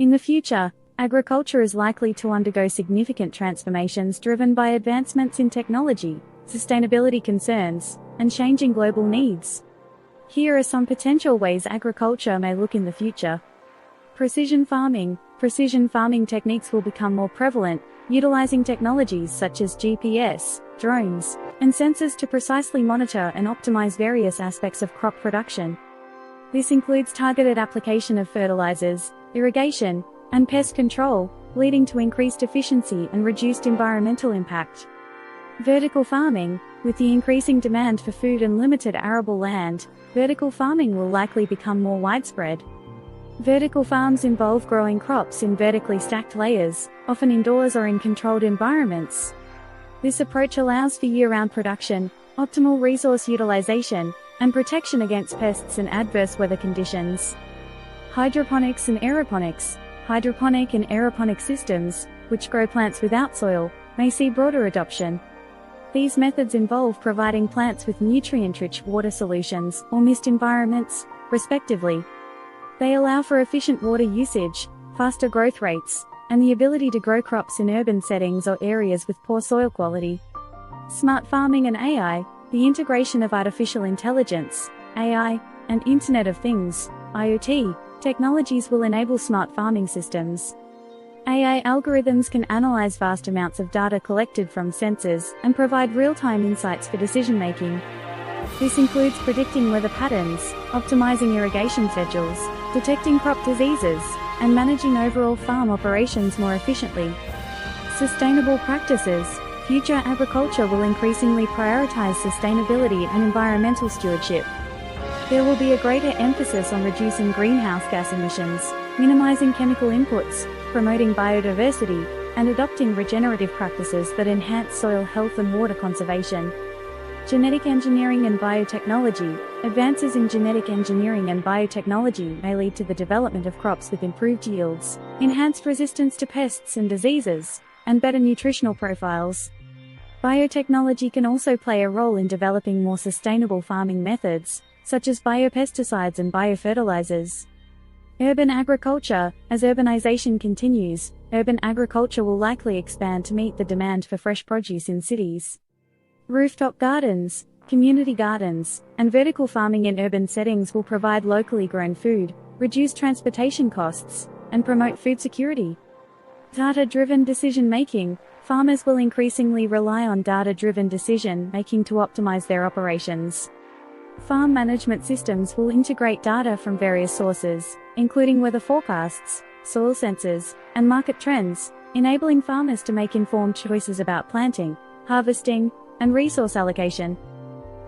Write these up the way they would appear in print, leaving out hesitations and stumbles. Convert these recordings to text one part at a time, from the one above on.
In the future, agriculture is likely to undergo significant transformations driven by advancements in technology, sustainability concerns, and changing global needs. Here are some potential ways agriculture may look in the future. Precision farming. Precision farming techniques will become more prevalent, utilizing technologies such as GPS, drones, and sensors to precisely monitor and optimize various aspects of crop production. This includes targeted application of fertilizers, irrigation, and pest control, leading to increased efficiency and reduced environmental impact. Vertical farming. With the increasing demand for food and limited arable land, vertical farming will likely become more widespread. Vertical farms involve growing crops in vertically stacked layers, often indoors or in controlled environments. This approach allows for year-round production, optimal resource utilization, and protection against pests and adverse weather conditions. Hydroponics and aeroponics. Hydroponic and aeroponic systems, which grow plants without soil, may see broader adoption. These methods involve providing plants with nutrient-rich water solutions or mist environments, respectively. They allow for efficient water usage, faster growth rates, and the ability to grow crops in urban settings or areas with poor soil quality. Smart farming and AI. The integration of artificial intelligence, AI, and Internet of Things, IoT, technologies will enable smart farming systems. AI algorithms can analyze vast amounts of data collected from sensors and provide real-time insights for decision-making. This includes predicting weather patterns, optimizing irrigation schedules, detecting crop diseases, and managing overall farm operations more efficiently. Sustainable practices. Future agriculture will increasingly prioritize sustainability and environmental stewardship. There will be a greater emphasis on reducing greenhouse gas emissions, minimizing chemical inputs, promoting biodiversity, and adopting regenerative practices that enhance soil health and water conservation. Genetic engineering and biotechnology. Advances in genetic engineering and biotechnology may lead to the development of crops with improved yields, enhanced resistance to pests and diseases, and better nutritional profiles. Biotechnology can also play a role in developing more sustainable farming methods, such as biopesticides and biofertilizers. Urban agriculture. As urbanization continues, urban agriculture will likely expand to meet the demand for fresh produce in cities. Rooftop gardens, community gardens, and vertical farming in urban settings will provide locally grown food, reduce transportation costs, and promote food security. Data-driven decision-making. Farmers will increasingly rely on data-driven decision-making to optimize their operations. Farm management systems will integrate data from various sources, including weather forecasts, soil sensors, and market trends, enabling farmers to make informed choices about planting, harvesting, and resource allocation.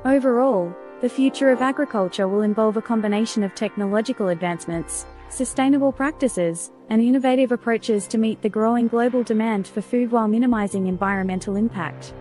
Overall, the future of agriculture will involve a combination of technological advancements, sustainable practices, and innovative approaches to meet the growing global demand for food while minimizing environmental impact.